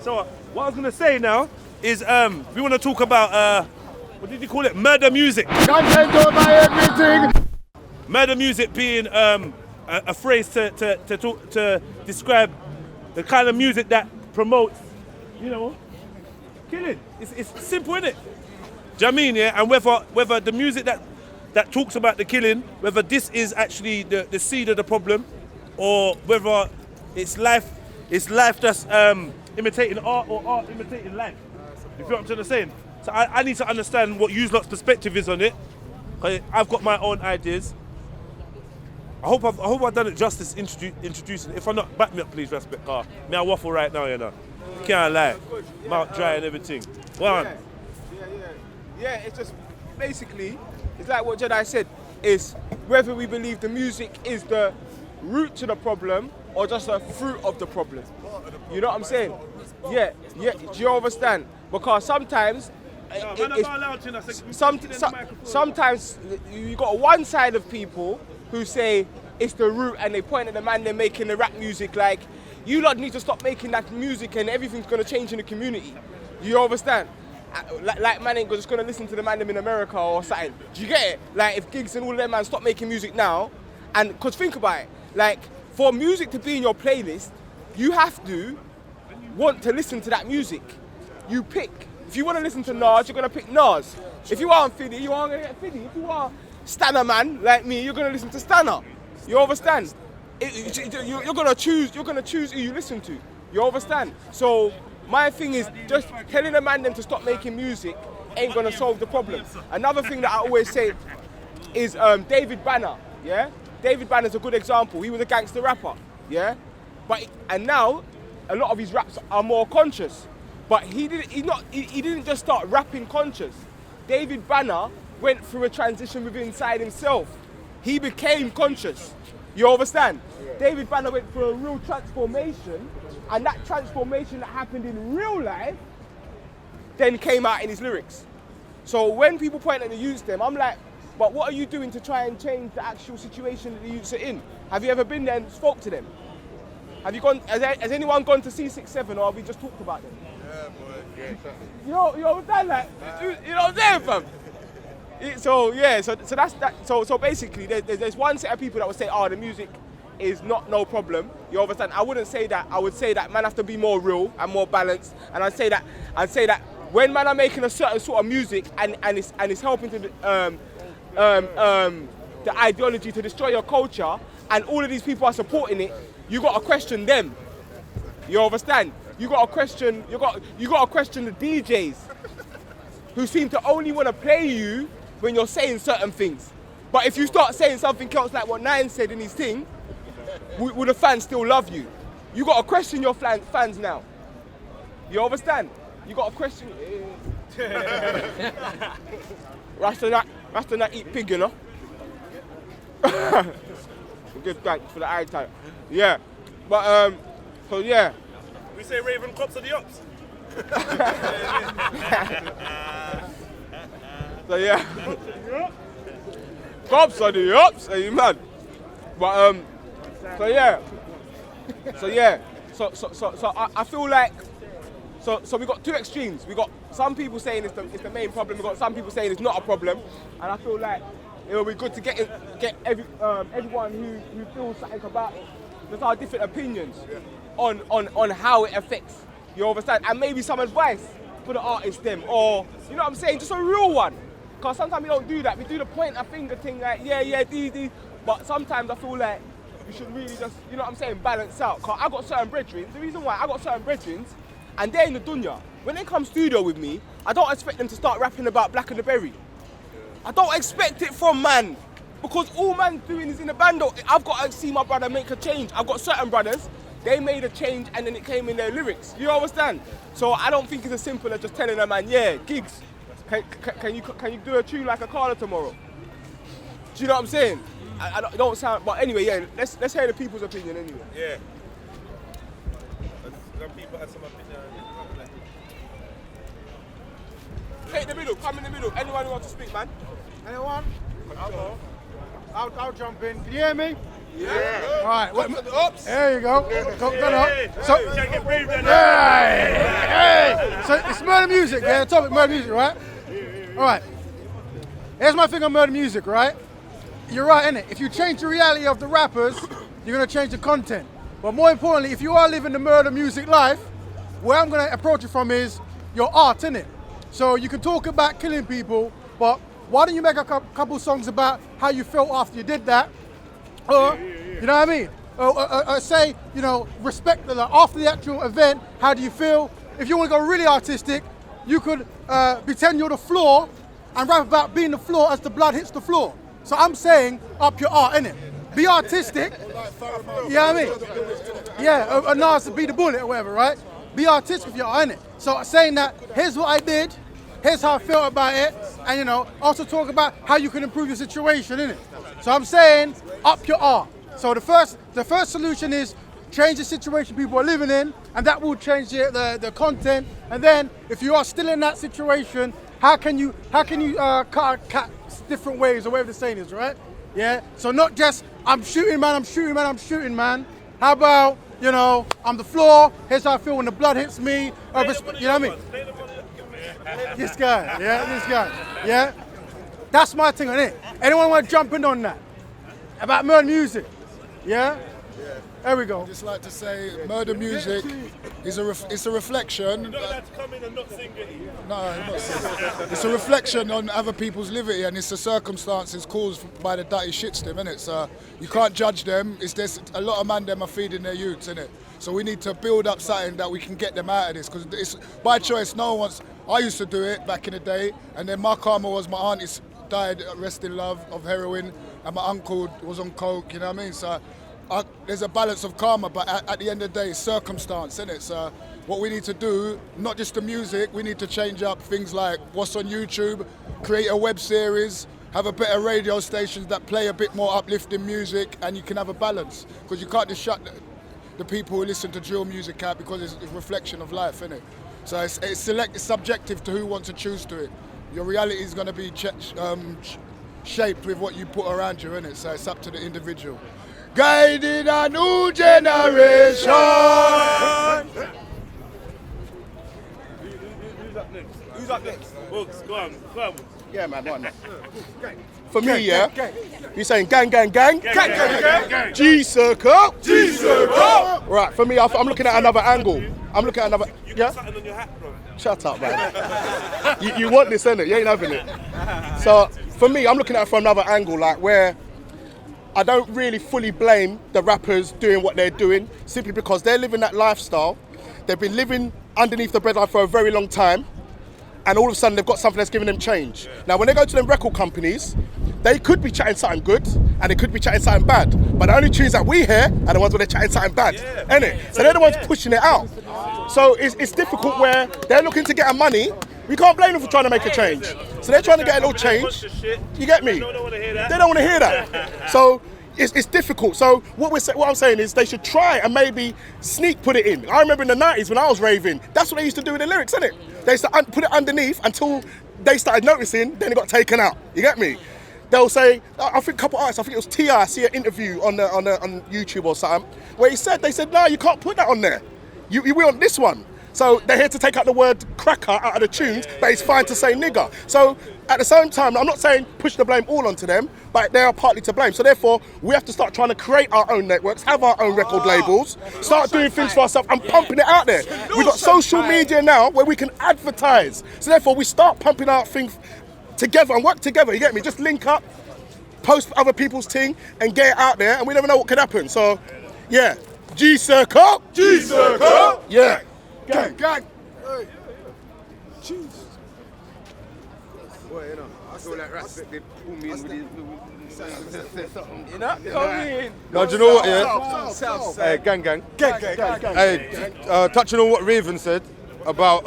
So what I was gonna say now is we want to talk about what did you call it? Murder music. Content over everything. Murder music being a phrase to describe the kind of music that promotes, killing. It's simple, isn't it? Do you know what I mean? Yeah. And whether the music that talks about the killing, whether this is actually the seed of the problem, or whether it's life that's imitating art or art imitating life. You feel what I'm trying to say? So I need to understand what you lot's perspective is on it. I've got my own ideas. I hope I've done it justice introducing. If I'm not, back me up please, respect car. Me I waffle right now, Can't lie. Mouth dry and everything. One. Yeah, it's just basically, it's like what Jedi said, is whether we believe the music is the root to the problem or just a fruit of the problem. You know what I'm saying? Yeah, do you understand? Because sometimes sometimes you got one side of people who say it's the root and they point at the man they're making the rap music like, you lot need to stop making that music and everything's gonna change in the community. Do you understand? Like man ain't just gonna listen to the man them in America or something. Do you get it? Like if Gigs and all of them man stop making music now, and cause think about it, like for music to be in your playlist, you have to want to listen to that music. You pick. If you want to listen to Nas, you're gonna pick Nas. If you want Fiddy, you are gonna get Fiddy. If you want Stanner man like me, you're gonna listen to Stanner. You understand? You're gonna choose who you listen to. You understand? So my thing is just telling a man them to stop making music ain't gonna solve the problem. Another thing that I always say is David Banner. Yeah, David Banner's a good example. He was a gangster rapper. Yeah, and now a lot of his raps are more conscious. But he didn't just start rapping conscious. David Banner went through a transition within inside himself. He became conscious. You understand? Yeah. David Banner went through a real transformation, and that transformation that happened in real life then came out in his lyrics. So when people point at the youths them, I'm like, but what are you doing to try and change the actual situation that the youths are in? Have you ever been there and spoke to them? Have you gone? Has anyone gone to C67 or have we just talked about them? Yeah, boy. Yeah, you understand that? You know what I'm saying, fam? So that's that. So basically, there's one set of people that would say, oh, the music is no problem. You understand? I wouldn't say that. I would say that man have to be more real and more balanced. And I'd say that when man are making a certain sort of music and it's helping to the ideology to destroy your culture, and all of these people are supporting it, you got to question them. You understand? You got to question the DJs who seem to only want to play you when you're saying certain things. But if you start saying something else like what Nine said in his thing, will the fans still love you? You got to question your fans now. You understand? You got to question. Rasta not eat pig, you know. Good thanks for the eye time. Yeah, but so yeah. We say Raven cops are the ops. So yeah. Cops are the ops, are you mad? But so I feel like so we got two extremes. We got some people saying it's the main problem. We got some people saying it's not a problem, and I feel like it will be good to get everyone who feels something about it. There's our different opinions on how it affects. You understand? And maybe some advice for the artists them, or you know what I'm saying, just a real one. Because sometimes we don't do that. We do the point a finger thing like these. But sometimes I feel like we should really just, you know what I'm saying, balance out. Because I got certain brethren. The reason why I got certain brethren, and they're in the dunya. When they come studio with me, I don't expect them to start rapping about Black and the Berry. I don't expect it from man. Because all man's doing is in the band. I've got to see my brother make a change. I've got certain brothers, they made a change and then it came in their lyrics. You understand? So I don't think it's as simple as just telling a man, yeah, Gigs, can you do a tune like a Carla tomorrow? Do you know what I'm saying? I don't sound, but anyway, yeah, let's hear the people's opinion anyway. Yeah. Some people have some opinion. Take the middle, come in the middle. Anyone who wants to speak, man? Anyone? I'll jump in. Can you hear me? Yeah. All right. Oops. There you go. Go up. So, Get brave then. yeah. music, yeah? Topic, murder music, right? All right. Here's my thing on murder music, right? You're right, innit? If you change the reality of the rappers, you're gonna change the content. But more importantly, if you are living the murder music life, where I'm gonna approach it from is your art, innit? So you can talk about killing people, but why don't you make a couple songs about how you felt after you did that? Or, you know what I mean? Or say, you know, respect, like, after the actual event, how do you feel? If you want to go really artistic, you could pretend you're the floor and rap about being the floor as the blood hits the floor. So I'm saying, up your art, innit? Be artistic. You know what I mean? Yeah, or Nas to be the bullet or whatever, right? Be artistic with your art, innit? So saying that, here's what I did, here's how I felt about it, and you know, also talk about how you can improve your situation, innit? So I'm saying, up your art. So the first solution is change the situation people are living in, and that will change the content. And then, if you are still in that situation, how can you cut different ways, or whatever the saying is, right? Yeah. So not just I'm shooting man. How about, you know, I'm the floor. Here's how I feel when the blood hits me. You know what I mean? This guy. Yeah. That's my thing on it. Anyone want to jump in on that? About murder music? Yeah? There we go. I'd just like to say, murder music is a reflection. You're not allowed to come in and not sing it. No, I'm not saying. It's a reflection on other people's liberty, and it's the circumstances caused by the dirty shits them, innit? So you can't judge them. There's a lot of man them are feeding their youths, innit? So we need to build up something that we can get them out of this, because it's by choice. No one wants. I used to do it back in the day, and then my karma was my auntie died, rest in love, of heroin, and my uncle was on coke. You know what I mean? So there's a balance of karma, but at the end of the day, it's circumstance, isn't it? So what we need to do, not just the music, we need to change up things like what's on YouTube, create a web series, have a better radio stations that play a bit more uplifting music, and you can have a balance. Because you can't just shut the people who listen to drill music out, because it's a reflection of life, isn't it? So it's subjective to who wants to choose to it. Your reality is going to be shaped with what you put around you, innit? So it's up to the individual. Guiding a new generation. Who's up next? Books, go on. Yeah, man, one. For me, yeah, you're saying gang. G-Circle. Right, for me, I'm looking at another angle. I'm looking at another. You got something on your hat, bro. Shut up, man. you want this, innit? You ain't having it. So, for me, I'm looking at it from another angle, like where I don't really fully blame the rappers doing what they're doing, simply because they're living that lifestyle. They've been living underneath the breadline for a very long time, and all of a sudden they've got something that's giving them change. Now, when they go to them record companies, they could be chatting something good, and they could be chatting something bad. But the only tunes that we hear are the ones where they're chatting something bad, innit? So they're the ones pushing it out. So it's difficult where they're looking to get a money. We can't blame them for trying to make a change. So they're trying to get a little change. You get me? They don't want to hear that. So it's difficult. So what I'm saying is they should try and maybe sneak put it in. I remember in the 90s when I was raving, that's what they used to do with the lyrics, innit? They used to put it underneath until they started noticing, then it got taken out. You get me? They'll say, I think a couple artists, I think it was T.I., I see an interview on YouTube or something, where they said, no, you can't put that on there. You want this one. So they're here to take out the word cracker out of the tunes, but it's fine to say nigger. So at the same time, I'm not saying push the blame all onto them, but they are partly to blame. So therefore, we have to start trying to create our own networks, have our own record labels, start doing things for ourselves and pumping it out there. We've got social media now where we can advertise. So therefore, we start pumping out things together and work together, you get me? Just link up, post other people's thing and get it out there, and we never know what could happen. So, yeah. G-Circle! Yeah. Gang. Hey. Jesus. Well, you know, I feel like rats they pull me in with these. You know? Come in. No, do you know what, yeah? Hey, gang. Hey, touching on what Raven said about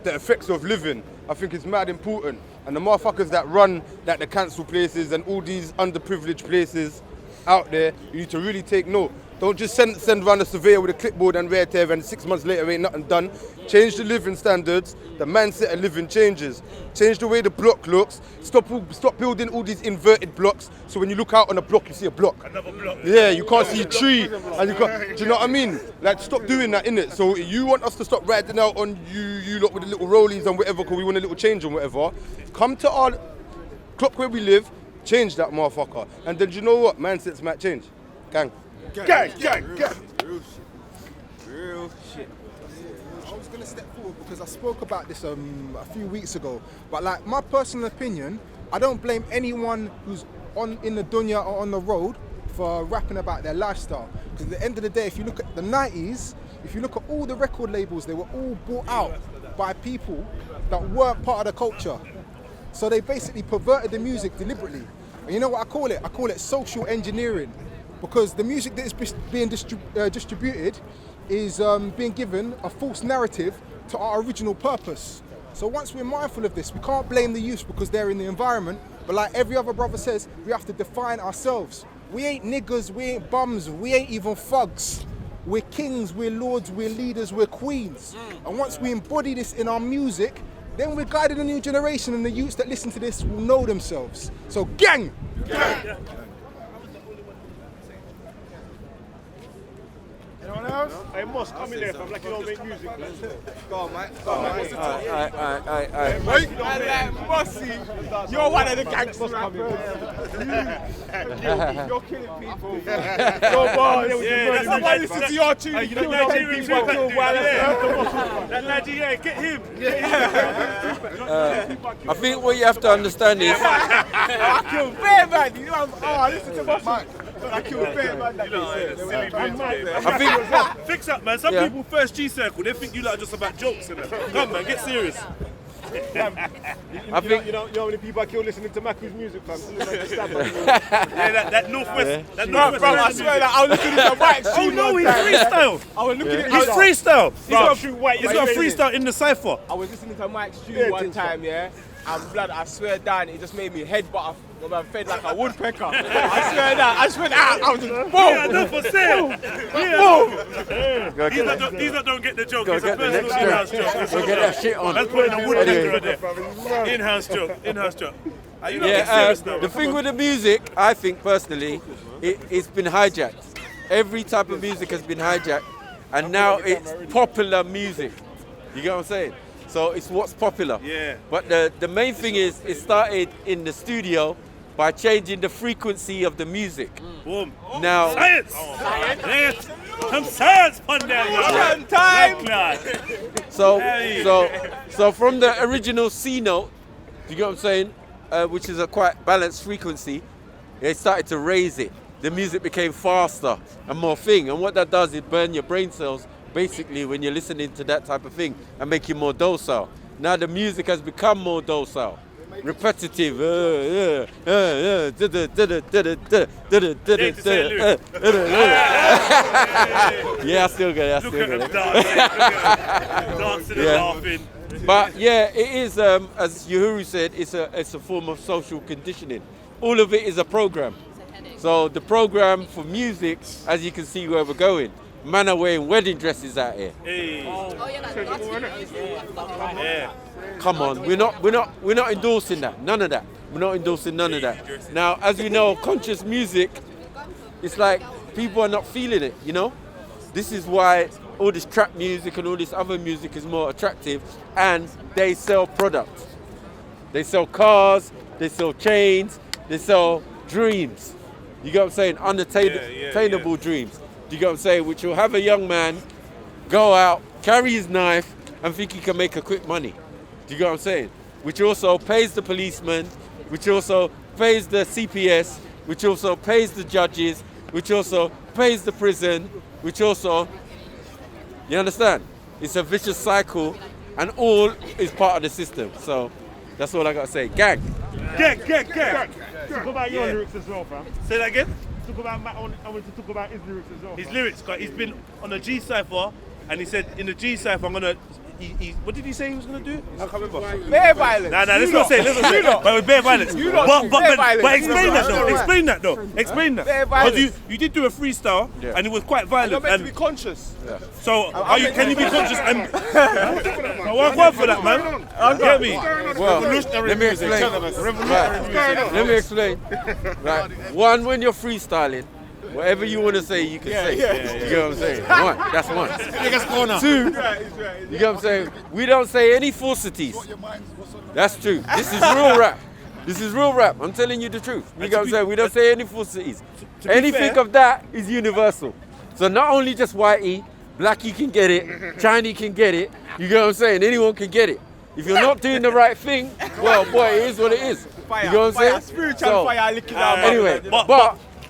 the effects of living, I think it's mad important. And the motherfuckers that run like the council places and all these underprivileged places, out there, you need to really take note. Don't just send around a surveyor with a clipboard and red tape and 6 months later ain't nothing done. Change the living standards, the mindset of living changes. Change the way the block looks. Stop building all these inverted blocks, so when you look out on a block, you see a block. Another block. Yeah, you can't see a tree. And you can't, do you know what I mean? Like, stop doing that, innit? So you want us to stop riding out on you lot with the little rollies and whatever, because we want a little change and whatever. Come to our clock where we live, change that motherfucker. And then do you know what? Mindsets might change. Gang. Gang. Real shit. I was going to step forward because I spoke about this a few weeks ago. But like my personal opinion, I don't blame anyone who's in the dunya or on the road for rapping about their lifestyle. Because at the end of the day, if you look at the 90s, if you look at all the record labels, they were all bought out by people that weren't part of the culture. So they basically perverted the music deliberately. And you know what I call it? I call it social engineering. Because the music that is being distributed is being given a false narrative to our original purpose. So once we're mindful of this, we can't blame the youth because they're in the environment, but like every other brother says, we have to define ourselves. We ain't niggers, we ain't bums, we ain't even thugs. We're kings, we're lords, we're leaders, we're queens. And once we embody this in our music, then we're guiding a new generation, and the youths that listen to this will know themselves. So gang! Anyone else? Hey, Moss, come in there, fam, like you don't make music. Go on, mate. Alright. Mossy, you're one of the gangsters. You're killing people. Go bars. Yeah, someone listen to your tune. You know Nigerian people kill that Nigeria, get him. I think what you have to understand is I kill bear man. You know, listen to Mossy. I kill bear man. I think fix up, man. Some people first G circle, they think you like just about jokes and that. Come, man, get serious. I think you know how many people I kill listening to Maku's music, fam. Yeah, that northwest. That northwest. Bro, I swear that I was looking at the Mike's Oh no, he's freestyle. I was looking at He's freestyle. He's got Wait, freestyle in the cypher. I was listening to Mike's tune one time, yeah, and blood, I swear down, it just made me headbutt my fed like a woodpecker. I swear that, I was just boom! Yeah, no, for sale. These that don't get the joke. It's a personal in-house joke. we'll get that shit on. Let's put in a woodpecker there. In-house joke. You know, get serious now. The thing with the music, I think personally, it's been hijacked. Every type of music has been hijacked, and now it's popular music. You get what I'm saying? So it's what's popular. Yeah. But the main thing is, it started in the studio by changing the frequency of the music. Boom. Now, Science. Some science on there, yo. Time. so from the original C note, you get what I'm saying, which is a quite balanced frequency, they started to raise it. The music became faster and more thing. And what that does, it burn your brain cells basically when you're listening to that type of thing and make you more docile. Now the music has become more docile. Repetitive. Yeah, I still get it. Look at them dancing and laughing. But yeah, it is, as Uhuru said, it's a form of social conditioning. All of it is a program. So the program for music, as you can see where we're going, man are wearing wedding dresses out here. Hey. Yeah. Come on, we're not endorsing that. None of that. We're not endorsing none of that. Now, as we know, conscious music, it's like people are not feeling it, you know? This is why all this trap music and all this other music is more attractive, and they sell products. They sell cars, they sell chains, they sell dreams. You get what I'm saying? Unattainable dreams. You get what I'm saying? Which will have a young man go out, carry his knife, and think he can make a quick money. Do you get what I'm saying? Which also pays the policeman, which also pays the CPS, which also pays the judges, which also pays the prison, which also, you understand? It's a vicious cycle, and all is part of the system. So that's all I got to say. Gang. Gang. Talk about your lyrics as well, fam. Say that again? I want to talk about his lyrics as well. His lyrics, he's been on the G Cypher, and he said in the G Cypher, what did he say he was gonna do? I can't remember. Bare violence. Nah, let's not say. But it was bare violence. You lot do bare violence. But explain that though. Explain that. Bare violence. Because you did do a freestyle and it was quite You're violent. meant to be conscious. So can you be conscious and one for that, man? Get me? Well, let me explain. Let me explain. Right. One, when you're freestyling, whatever you want to say, you can say. You get what I'm saying? One, that's one. Two, you get what I'm saying? We don't say any falsities. That's true. This is real rap. This is real rap. I'm telling you the truth. You get what I'm saying? We don't say any falsities. Anything fair, of that is universal. So not only just whitey, blackie can get it, Chinese can get it. You get what I'm saying? Anyone can get it. If you're not doing the right thing, well, boy, it is what it is. Fire, you know what I'm saying? Spiritual fire, lick it out. Anyway,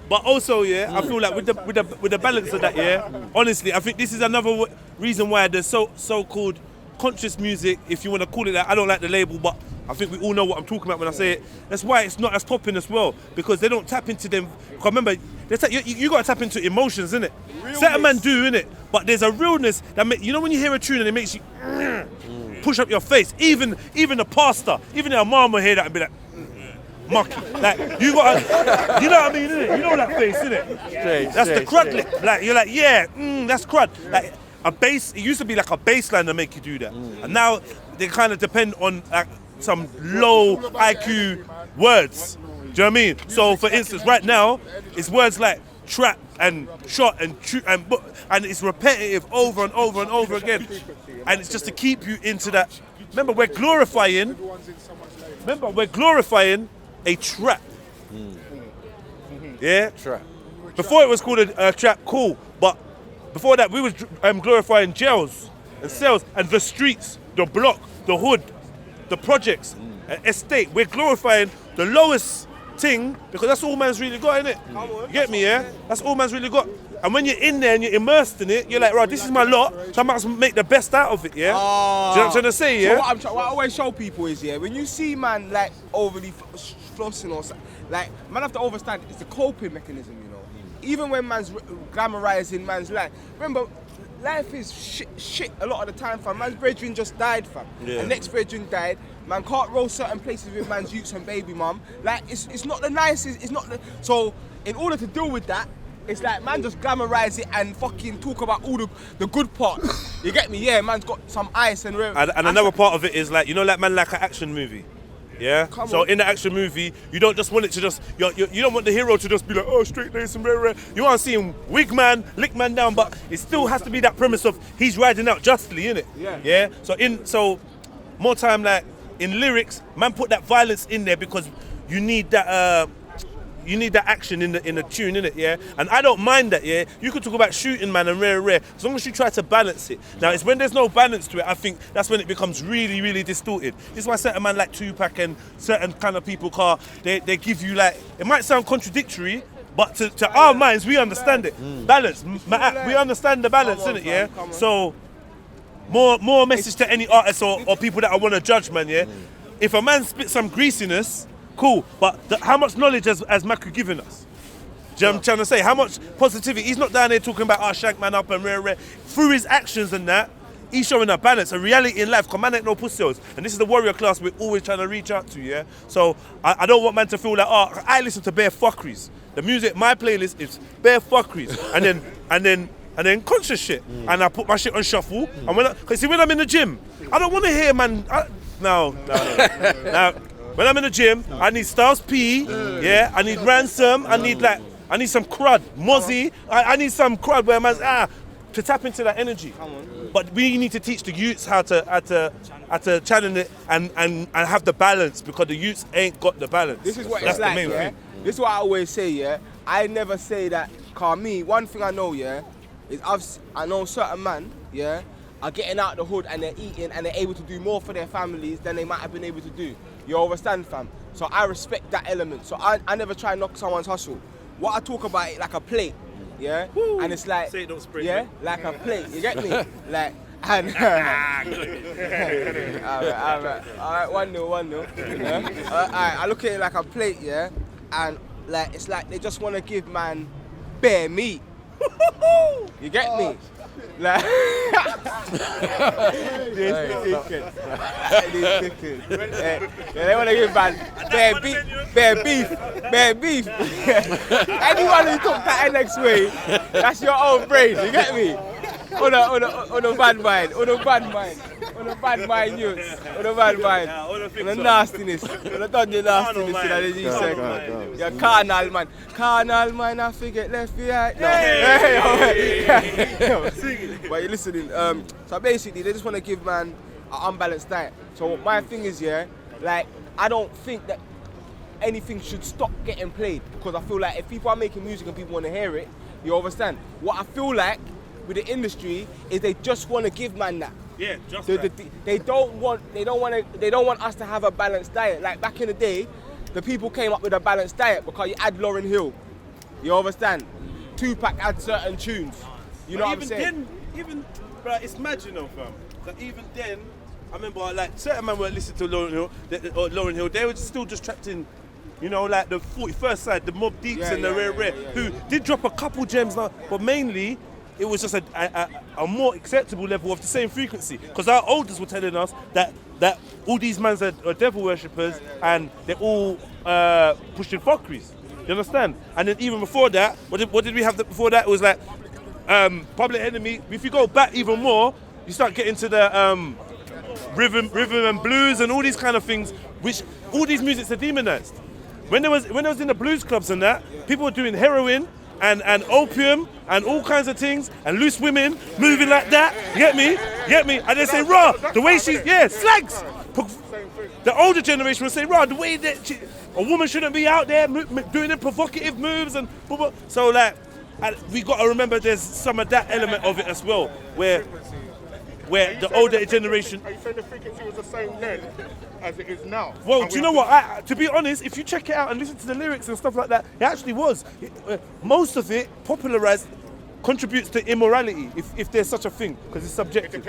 but also, yeah, I feel like with the balance of that, yeah, honestly, I think this is another reason why there's so-called conscious music, if you want to call it that. I don't like the label, but I think we all know what I'm talking about when I say it. That's why it's not as popping as well, because they don't tap into them. Cause remember, you got to tap into emotions, innit? Certain man do, innit? But there's a realness that you know when you hear a tune and it makes you push up your face. Even the pastor, even the imam will hear that and be like, mucky. Like, you got, you know what I mean, innit? You know that face, innit? That's the crud lip. Like, you're like, yeah, that's crud. Like, a bass, it used to be like a bass line to make you do that. And now they kind of depend on like some low IQ words. Do you know what I mean? So, for instance, right now, it's words like trap and shot and and it's repetitive over and over and over again. And it's just to keep you into that. Remember, we're glorifying a trap. Yeah? Trap. Before it was called a trap, cool. But before that, we was glorifying jails and cells and the streets, the block, the hood, the projects, estate. We're glorifying the lowest thing because that's all man's really got, innit? You get me, yeah? That's all man's really got. And when you're in there and you're immersed in it, you're like, right, this is my lot, so I might as well make the best out of it, yeah? Do you know what I'm trying to say, yeah? So what I always show people is, yeah, when you see man like overly flossing or something, like, man have to understand it's a coping mechanism, you know? Even when man's glamorizing man's life. Remember, life is shit a lot of the time, fam. Man's brethren just died, fam. Yeah. The next brethren died. Man can't roll certain places with man's youths and baby mum. Like, it's not the nicest, it's not the... So, in order to deal with that, it's like man just glamorize it and fucking talk about all the good parts. You get me? Yeah, man's got some ice and... And another part of it is like, you know, like man like an action movie. Yeah. So in the action movie, you don't just want it to just you don't want the hero to just be like, oh, straight lace and rare. You want to see him wig man, lick man down, but it still has to be that premise of he's riding out justly, innit? Yeah. Yeah. So more time like in lyrics, man put that violence in there because you need that action in the tune, innit, yeah? And I don't mind that, yeah? You could talk about shooting, man, and rare, as long as you try to balance it. Now, it's when there's no balance to it, I think that's when it becomes really, really distorted. This is why certain man like Tupac and certain kind of people, they give you like, it might sound contradictory, but to our minds, we understand it. Balance, we understand the balance, innit, yeah? So, more message to any artists or people that I want to judge, man, yeah? If a man spits some greasiness, cool, but how much knowledge has Maku given us? Do you know what I'm trying to say? How much positivity? He's not down there talking about shank man up and rare. Through his actions and that, he's showing a balance, a reality in life. Because man ain't no pussies. And this is the warrior class we're always trying to reach out to, yeah? So I don't want man to feel like, I listen to bare fuckeries. The music, my playlist is bare fuckeries. and then conscious shit. And I put my shit on shuffle. And when I'm in the gym, I don't want to hear man. No. When I'm in the gym, I need Styles P, yeah, I need Ransom, I need some crud, Mozzie, I need some crud where man's to tap into that energy. But we need to teach the youths how to channel it and have the balance because the youths ain't got the balance. This is what That's it's like, the main yeah? thing. This is what I always say, yeah? I never say that, cause me, one thing I know, yeah, is I know certain man, yeah, are getting out of the hood and they're eating and they're able to do more for their families than they might have been able to do. You understand, fam? So I respect that element. So I never try and knock someone's hustle. What I talk about it like a plate, yeah? Woo. And it's like, say it, don't spray, yeah, man. like a plate, you get me? Like, and alright, 1-0. Yeah? I look at it like a plate, yeah? And like, it's like they just want to give man bare meat. You get me? Like, these dickheads. They want to give man bare beef. Anyone who took that NX way, that's your own brain. You get me? On a bad mind, on a bad mind, youths, on a bad mind, on a nastiness, on a dodgy nastiness, you're carnal man, I forget left behind. No. But you're listening. So basically, they just want to give man an unbalanced diet. So my thing is, like, I don't think that anything should stop getting played, because I feel like if people are making music and people want to hear it, you understand. What I feel like with the industry is they just want to give man that. Yeah, just they don't want us to have a balanced diet. Like back in the day, the people came up with a balanced diet because you had Lauryn Hill. You understand? Tupac had certain tunes. You know what I'm saying? Even bro, it's mad, you know, fam. That even then, I remember like certain men weren't listening to Lauryn Hill. They were still just trapped in, you know, like the 41st side, the Mob Deeps and the Rare, who did drop a couple gems now, but mainly it was just a more acceptable level of the same frequency. Because our elders were telling us that all these mans are devil worshippers and they're all pushing fuckeries. You understand? And then even before that, what did we have before that? It was like Public Enemy. If you go back even more, you start getting to the rhythm and blues and all these kind of things, which all these musics are demonized. When I was in the blues clubs and that, people were doing heroin and opium and all kinds of things and loose women moving like that. You get me? And they say, "Rah, the way she's slags." The older generation will say, "Rah, the way that a woman shouldn't be out there doing the provocative moves and blah, blah." So like, we got to remember there's some of that element of it as well, where the older generation. Are you saying the frequency was the same then as it is now? Well, do you know what? To be honest, if you check it out and listen to the lyrics and stuff like that, it actually was. Most of it popularized contributes to immorality, if there's such a thing, because it's subjective.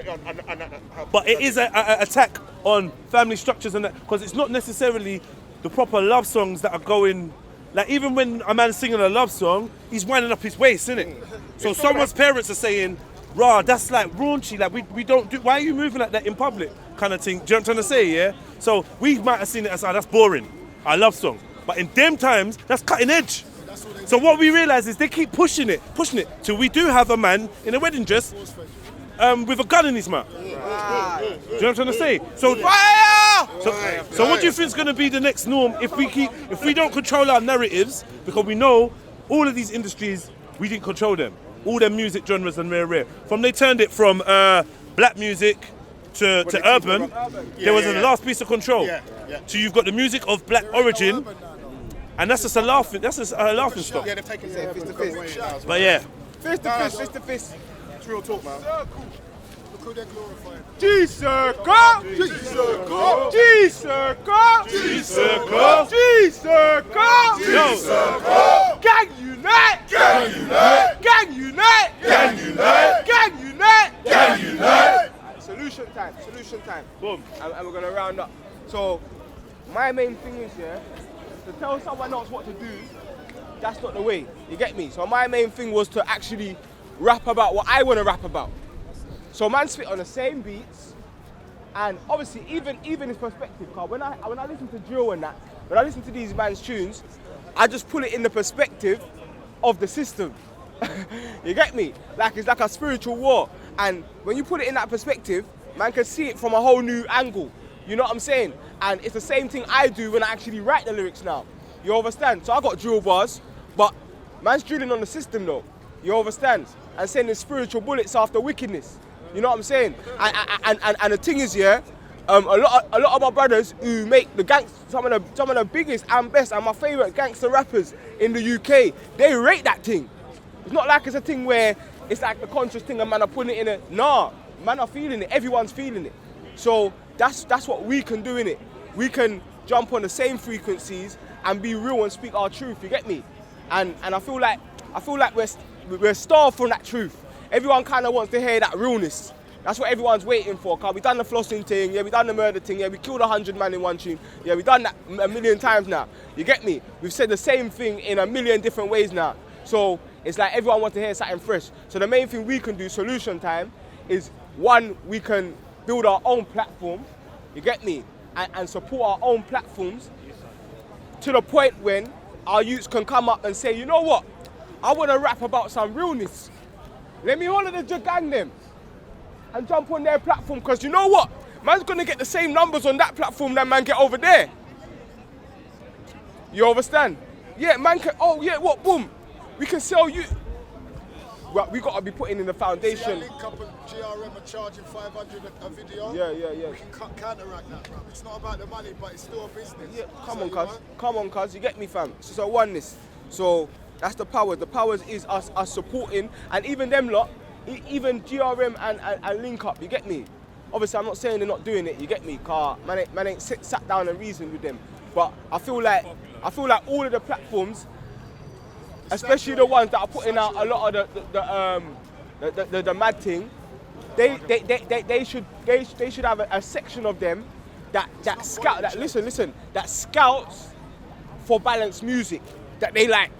But it is an attack on family structures and that, because it's not necessarily the proper love songs that are going. Like even when a man's singing a love song, he's winding up his waist, isn't it? So someone's parents are saying, "Rah, that's like raunchy, like we don't do, why are you moving like that in public?" kind of thing. Do you know what I'm trying to say, yeah? So we might have seen it as, that's boring, a love song. But in them times, that's cutting edge. So what we realise is they keep pushing it, till we do have a man in a wedding dress with a gun in his mouth. Do you know what I'm trying to say? So what do you think is going to be the next norm if we don't control our narratives? Because we know all of these industries, we didn't control them. All their music genres and rare. From they turned it from black music to urban, there was a last piece of control. So you've got the music of black origin, and that's just a laughing stock. Yeah, they've taken it fist to fist. But yeah. Fist to fist. It's real talk, man. Look who they're glorifying. G-Circle! Gang unite! Solution time. Boom. And we're gonna round up. So, my main thing is, to tell someone else what to do, that's not the way. You get me? So my main thing was to actually rap about what I want to rap about. So man spit on the same beats, and obviously even his perspective. Cause when I listen to drill and that, when I listen to these man's tunes, I just put it in the perspective of the system. You get me? Like it's like a spiritual war. And when you put it in that perspective, man can see it from a whole new angle. You know what I'm saying? And it's the same thing I do when I actually write the lyrics now. You understand? So I got drill bars, but man's drilling on the system though. You understand? And sending spiritual bullets after wickedness. You know what I'm saying? And the thing is, a lot of my brothers who make some of the biggest and best and my favourite gangster rappers in the UK, they rate that thing. It's not like it's a thing where it's like the conscious thing and man are putting it in it. Nah, man are feeling it. Everyone's feeling it. So that's what we can do in it. We can jump on the same frequencies and be real and speak our truth. You get me? And I feel like we're starved from that truth. Everyone kind of wants to hear that realness. That's what everyone's waiting for. Cause we done the flossing thing, we done the murder thing, we killed 100 man in one tune, we done that a million times now. You get me? We've said the same thing in a million different ways now. So It's like everyone wants to hear something fresh. So the main thing we can do, solution time, is one, we can build our own platform, you get me, and support our own platforms to the point when our youths can come up and say, you know what, I want to rap about some realness. Let me holler the Jagang them and jump on their platform, because you know what, man's going to get the same numbers on that platform that man get over there. You understand? Yeah, man can, oh yeah, what, boom. We can sell you. Well, we got to be putting in the foundation. See, link up and GRM are charging 500 a video. Yeah. We can counteract that, bro. It's not about the money, but it's still a business. Yeah, come So, on, cuz, you get me, fam. So oneness. So that's the power. The powers is us supporting, and even them lot, even GRM and link up. You get me? Obviously, I'm not saying they're not doing it. You get me? Car man ain't sat down and reasoned with them. But I feel like all of the platforms, especially the ones that are putting out a lot of the mad thing, they should have a section of them that scout, that listen, that scouts for balanced music that they like.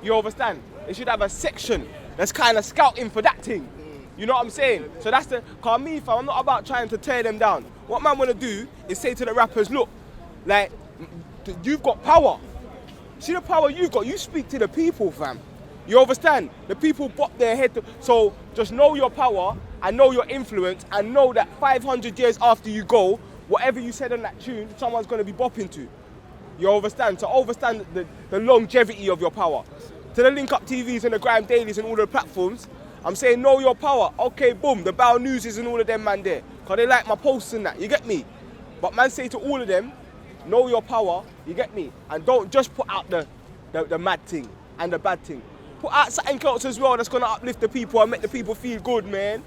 You understand? They should have a section that's kind of scouting for that thing. You know what I'm saying? So that's the, cause me, fam, I'm not about trying to tear them down. What man wanna do is say to the rappers, look, like, you've got power. See the power you've got, you speak to the people, fam. You understand? The people bop their head. So just know your power and know your influence and know that 500 years after you go, whatever you said on that tune, someone's gonna be bopping to. You understand? So understand the longevity of your power. To the Link Up TVs and the Grime Dailies and all the platforms, I'm saying know your power. Okay, boom, the Bow Newses and all of them, man, there. Because they like my posts and that, you get me? But man say to all of them, know your power, you get me? And don't just put out the mad thing and the bad thing. Put out something else as well that's gonna uplift the people and make the people feel good, man.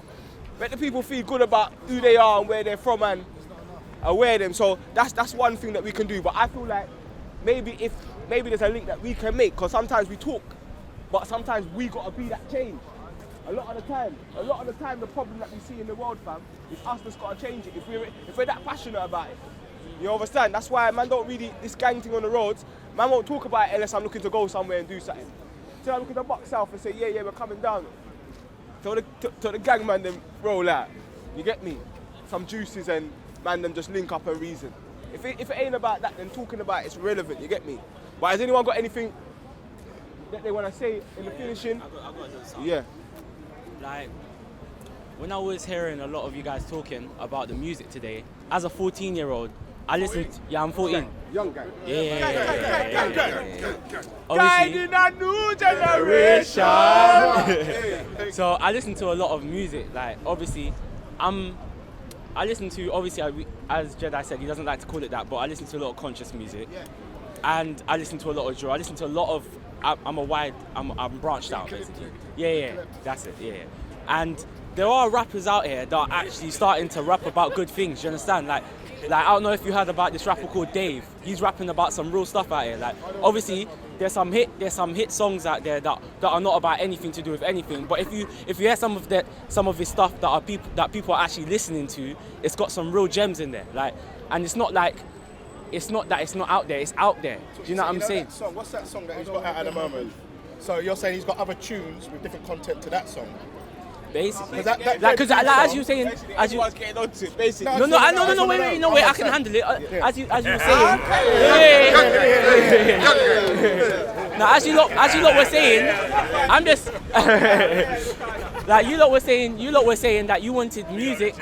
Make the people feel good about who they are and where they're from and aware them. So that's one thing that we can do. But I feel like maybe there's a link that we can make, because sometimes we talk, but sometimes we gotta be that change. A lot of the time, the problem that we see in the world, fam, is us that's gotta change it. If we're that passionate about it. You understand? That's why man don't really, this gang thing on the roads, man won't talk about it unless I'm looking to go somewhere and do something. So I'm looking to buck south and say, yeah, we're coming down. Tell the gang man them roll out. You get me? Some juices and man them just link up and reason. If it ain't about that, then talking about it's relevant, you get me? But has anyone got anything that they want to say in the finishing? I got to do something. Yeah. Like, when I was hearing a lot of you guys talking about the music today, as a 14-year-old, I listened. Yeah, I'm 14. Young guy. Yeah. Guiding a new generation. So I listen to a lot of music. Like, obviously, I listen to, as Jedi said, he doesn't like to call it that, but I listen to a lot of conscious music. And I listen to a lot of drill. I listen to a lot of, I'm branched out, basically. Yeah, that's it, yeah. And there are rappers out here that are actually starting to rap about good things, you understand? Like I don't know if you heard about this rapper called Dave. He's rapping about some real stuff out here. Like, obviously, there's some hit songs out there that are not about anything to do with anything. But if you hear some of his stuff that people are actually listening to, it's got some real gems in there. Like, and it's not that it's not out there. It's out there. Do you know what I'm saying? That song, what's that song that he's got out at the moment? So you're saying he's got other tunes with different content to that song? Basically, because as you were saying, as you getting onto it, basically. No, wait, I can handle it. As you were saying, now as you lot were saying, I'm just like you lot were saying that you wanted music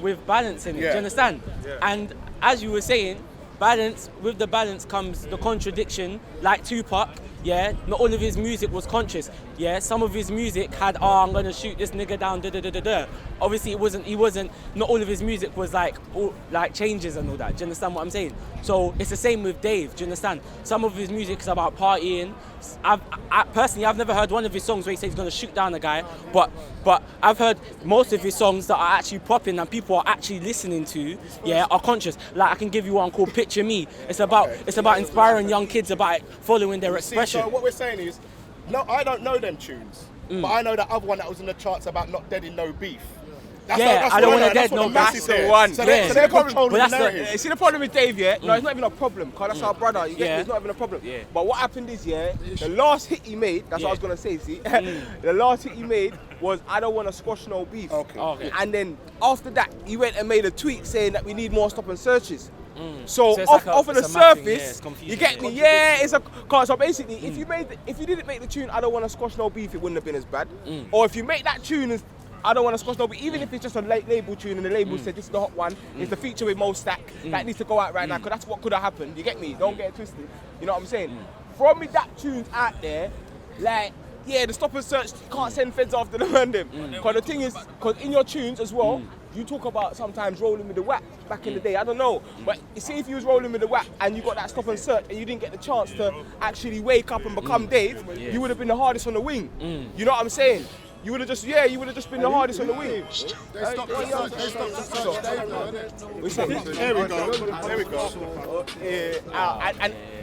with balance in it. Do you understand? And as you were saying, with the balance comes the contradiction, like Tupac. Yeah, not all of his music was conscious. Yeah, some of his music had, I'm gonna shoot this nigga down, Obviously, not all of his music was like changes and all that. Do you understand what I'm saying? So it's the same with Dave. Do you understand? Some of his music is about partying. Personally, I've never heard one of his songs where he says he's gonna shoot down a guy, but I've heard most of his songs that are actually popping and people are actually listening to, are conscious. Like, I can give you one called Picture Me. It's about inspiring young kids about following their expression. So what we're saying is, no, I don't know them tunes, but I know that other one that was in the charts about not dead in no beef. Yeah, I don't want to dead no That's the one. So Yeah. they're So the problem- controlling but that's the the- narrative. See the problem with Dave, yeah? No, it's not even a problem, because that's our brother. You get Yeah. me? It's not even a problem. Yeah. But what happened is, yeah, the last hit he made, that's what I was going to say, see? The last hit he made was, I don't want to squash no beef. Okay. And then after that, he went and made a tweet saying that we need more stop and searches. So, So it's off, like off of the it's a mad thing, yeah, surface, it's confusing. you get me? Yeah, it's a cause. So basically, if you didn't make the tune, I don't want to squash no beef, it wouldn't have been as bad. Or if you make that tune as I don't want to squash no beef, even if it's just a label tune and the label said this is the hot one, it's the feature with Mo Stack, that needs to go out right now, because that's what could have happened. You get me? Don't get it twisted. You know what I'm saying? From me, that tune's out there, like. Yeah, the stop and search, you can't send feds after the man them. Because the thing is, because in your tunes as well, you talk about sometimes rolling with the whack back in the day. I don't know. But you see, if you was rolling with the whack and you got that stop and search and you didn't get the chance to actually wake up and become Dave, you would have been the hardest on the wing. You know what I'm saying? You would have just, you would have just been the hardest on the wing. They stopped the search. They stopped the search. There we go. There we go.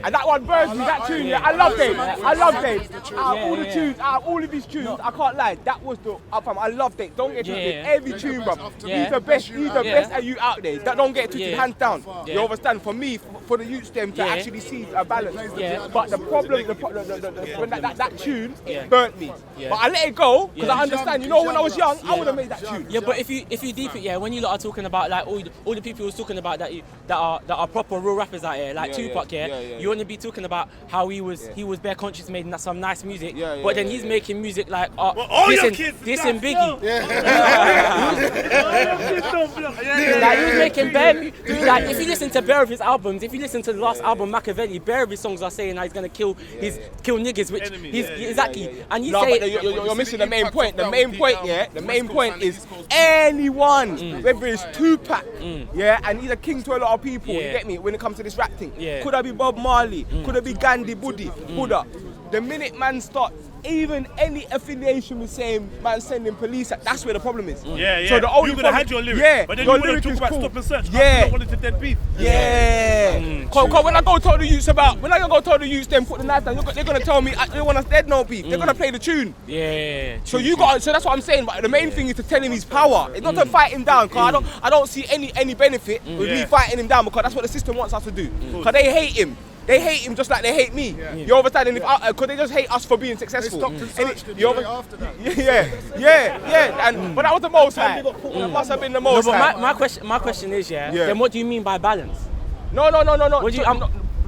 And that one burns me, that tune, I love Dave. I love Dave. Out of all the tunes, out of all of these tunes, I can't lie, that was the fam. I love Dave. Don't get twisted. Every tune, bro. He's the best, and you out there. Don't get twisted, hands down. You understand? For me, for the youths them to actually see a balance. But the problem, when that tune, it burnt me. But I let it go, because I understand, you know, when I was young, I would have made that tune. Yeah, but if you deep it, when you lot are talking about like all the people who's talking about that are proper real rappers out here, like Tupac, you want to be talking about how he was bare conscious, making some nice music, but then he's making music like this and Biggie. Like he was making bare like if you listen to bare of his albums, if you listen to the last album Machiavelli, bare of his songs are saying that he's gonna kill niggas, which he's exactly, and you say you're missing the main point. The main point is anyone, whether it's Tupac, and he's a king to a lot of people. You get me? When it comes to this rap thing, could I be Bob Marley? Could I be Gandhi, Buddha? The minute man starts, even any affiliation with saying man sending police, that's where the problem is. So the only you could have had your lyric, but then you would have talked about stop and search. You don't want it to dead beef. Cause when I go tell the youths them put the knife down, they're gonna tell me they want us dead no beef. They're gonna play the tune. So that's what I'm saying. But the main thing is to tell him his power. It's not to fight him down. Cause I don't see any benefit with me fighting him down, because that's what the system wants us to do. Cause they hate him. They hate him just like they hate me. You understand? And could they just hate us for being successful? They stopped and searched him after that. But that was the most high. That must have been the most high. my question is then what do you mean by balance? No. What do you,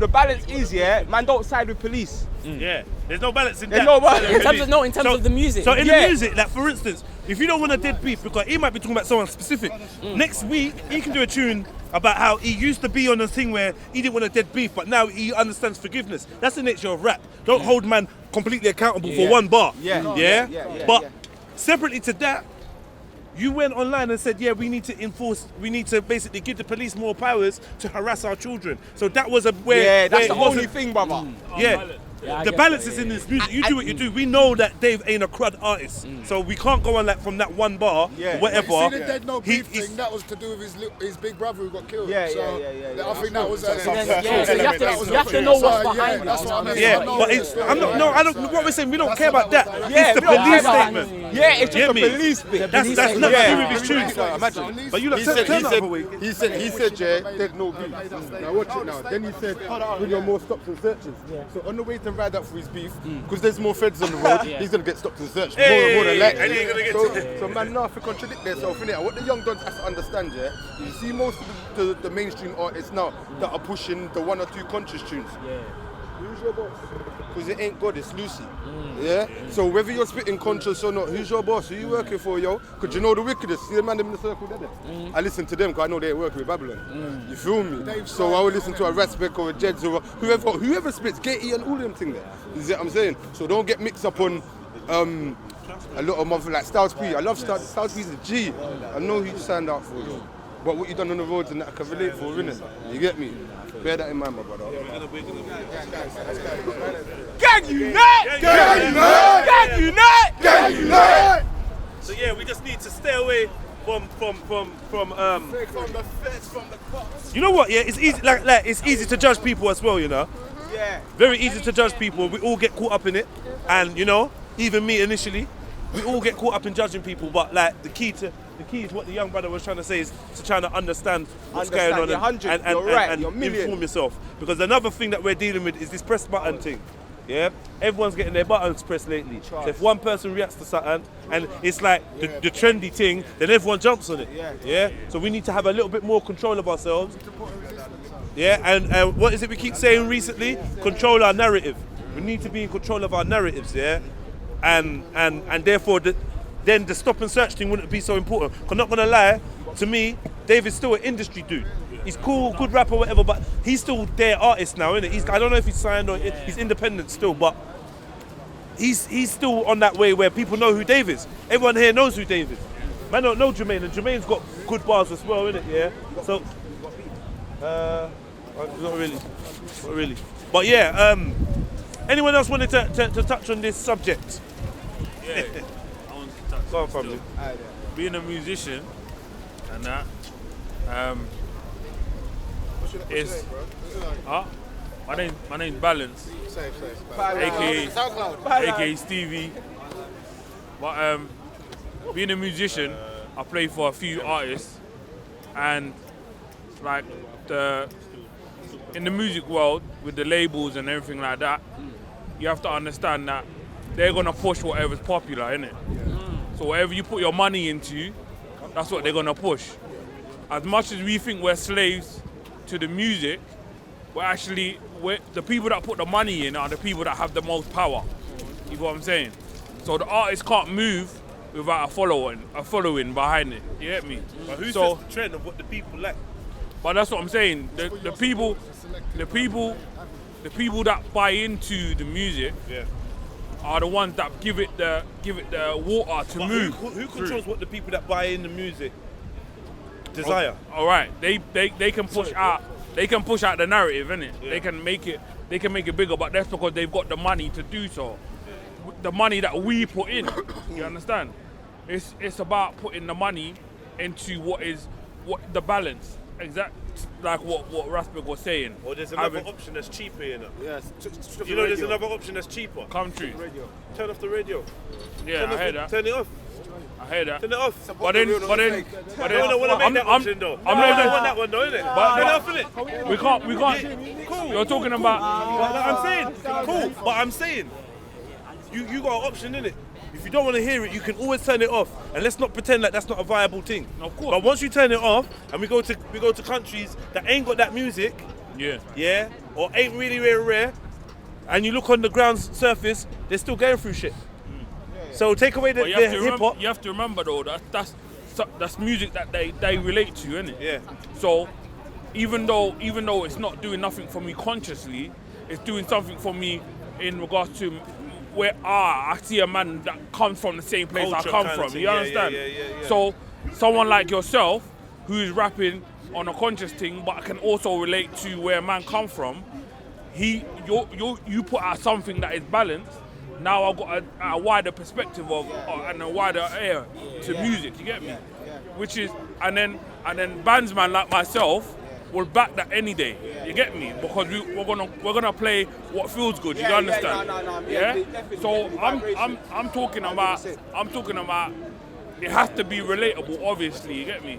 the balance is, man don't side with police. There's no balance in There's that. no balance. In terms of the music. So in the music, like for instance, if you don't want a dead beef, because he might be talking about someone specific, next week he can do a tune about how he used to be on a thing where he didn't want a dead beef, but now he understands forgiveness. That's the nature of rap. Don't hold man completely accountable for one bar. But separately to that, you went online and said, we need to basically give the police more powers to harass our children. So that was that's the only thing, brother. The balance is in this music. You do what you do. We know that Dave ain't a crud artist, so we can't go on like from that one bar, whatever. You see the dead no beef thing? That was to do with his big brother who got killed. I think that was. So you have to know what's behind it. That's what I mean. But I don't. What we're saying, we don't care about that. It's the police statement. It's just the police bit. That's nothing to do with his tunes. Imagine. But you like turn up for a week. He said, dead no beef. Now watch it now. Then he said, with your more stops and searches. So on the way to ride up for his beef, because there's more feds on the road, he's gonna get stopped and searched more than likely. And he ain't gonna get so man, now if they contradict themselves, innit? And what the young dons have to understand, you see most of the mainstream artists now that are pushing the one or two conscious tunes. Who's your boss? Because it ain't God, it's Lucy. So whether you're spitting conscious or not, who's your boss? Who you working for, yo? Because you know the wickedest. See the man in the circle there? I listen to them because I know they ain't working with Babylon. You feel me? So I will listen to a Raspek or a Jeds or whoever spits, Gatey and all them things there. You see what I'm saying? So don't get mixed up on a lot of motherfuckers like Styles P. I love Styles P is a G. I know who you signed out for, yo. But what you done on the roads and that I can relate for, innit? You get me? Bear that in mind, my brother. Gang unite! Gang unite! Gang unite! Gang unite! So we just need to stay away from the feds, from the cops. You know what? It's easy. Like it's easy to judge people as well. You know. Very easy to judge people. We all get caught up in it, and even me initially, we all get caught up in judging people. But like the key to the key is what the young brother was trying to say is to trying to understand what's Understand, going on you're 100, and, you're right, and you're million. inform yourself. Because another thing that we're dealing with is this press button thing. Yeah, everyone's getting their buttons pressed lately. So if one person reacts to something and it's like the trendy thing, then everyone jumps on it. Yeah. So we need to have a little bit more control of ourselves. Yeah. And what is it we keep saying recently? Control our narrative. We need to be in control of our narratives. Yeah. And therefore then the stop and search thing wouldn't be so important. I'm not gonna lie. To me, David's still an industry dude. He's cool, good rapper, whatever, but he's still their artist now, isn't it? I don't know if he's signed or he's independent still, but he's still on that way where people know who Dave is. Everyone here knows who Dave is. Man don't know Jermaine, and Jermaine's got good bars as well, innit? Yeah. So, not really. But yeah, anyone else wanted to touch on this subject? Yeah, I want to touch. Go on, family. Being a musician and that, is my name's Balance, aka Stevie. But being a musician, I play for a few artists, and like in the music world with the labels and everything like that, you have to understand that they're gonna push whatever's popular, innit? So whatever you put your money into, that's what they're gonna push. As much as we think we're slaves to the music, the people that put the money in are the people that have the most power. You know what I'm saying? So the artist can't move without a following behind it. You get me? But who's the trend of what the people like? But that's what I'm saying. The people that buy into the music are the ones that give it the water to move. Who controls what the people that buy in the music desire? All right, they can push out. They can push out the narrative, innit? Yeah. They can make it bigger, but that's because they've got the money to do so. The money that we put in, you understand? It's about putting the money into what the balance. Exact, like what Rasberg was saying. Or there's another option that's cheaper, you know? Yes. You know there's another option that's cheaper? Country. Turn off the radio. Yeah, I heard that. Turn it off. I heard that. Turn it off. But then, I don't want to make that option though. I don't want that one though, innit? But turn it off, innit? We can't. Cool. You're talking about. I'm saying, cool. But I'm saying, you got an option, innit? If you don't want to hear it, you can always turn it off, and let's not pretend like that's not a viable thing. Of course. But once you turn it off, and we go to countries that ain't got that music, or ain't really rare, and you look on the ground surface, they're still going through shit. So take away the hip hop. You have to remember though that's music that they relate to, innit? Yeah. So even though it's not doing nothing for me consciously, it's doing something for me in regards to where I see a man that comes from the same place Culture I come kind of from. thing. You understand? Yeah. So someone like yourself who's rapping on a conscious thing but can also relate to where a man come from, you put out something that is balanced. Now I've got a wider perspective and a wider air to music, you get me? Which is, and then bandsman like myself will back that any day, you get me? Because we're gonna play what feels good, you understand? So I'm talking about it has to be relatable, obviously, you get me? You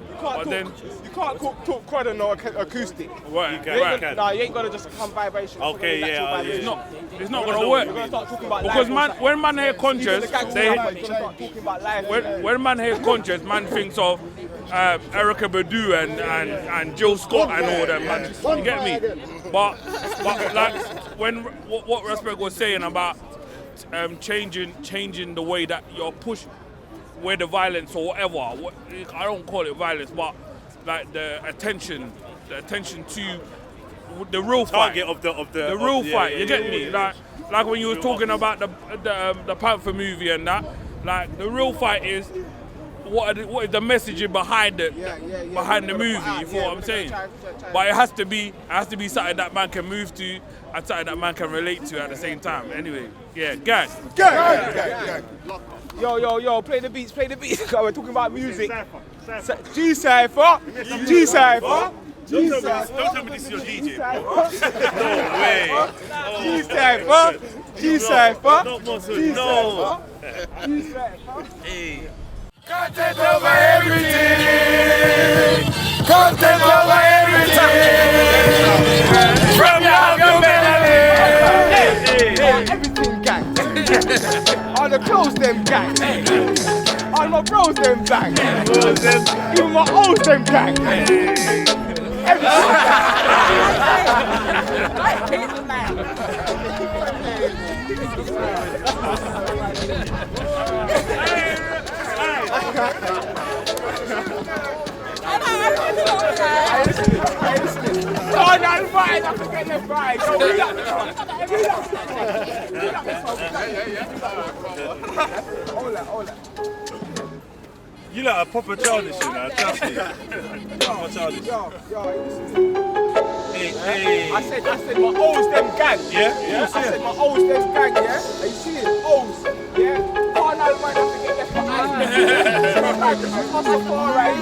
can't talk quad and no acoustic. Right, you ain't gonna just come vibration. Okay, it's not gonna work. We're gonna start talking about because life. when man hear conscious, when man hear conscious, man thinks of Erykah Badu and Jill Scott and all them, man. You get me? But like what Rasberg was saying about changing the way that you're pushed, where the violence or whatever, I don't call it violence, but like the attention to the real target fight, of the real fight. You get me? Like when you were talking about the Panther movie and that. Like the real fight is what is the messaging behind the movie? You feel what I'm saying? But it has to be something that man can move to and something that man can relate to at the same time. Anyway, gang. Yo, play the beats. We're talking about music. G-Cypher. Don't tell me this is your DJ, bro. No way. G-Cypher. No. Hey. Content over everything. Content over everything. From your melody. Everything gang. All the clothes them gang. All my bros them gang. Even my O's them gang. Oh, no, fine. I forget the fries. You lot are proper childish, you know. Trust me. Proper childish. Hey. I said my O's them gang. Yeah? I said my O's them gang, yeah? Are you seeing it? O's, yeah? Oh, no, man, I forget the fries. Right,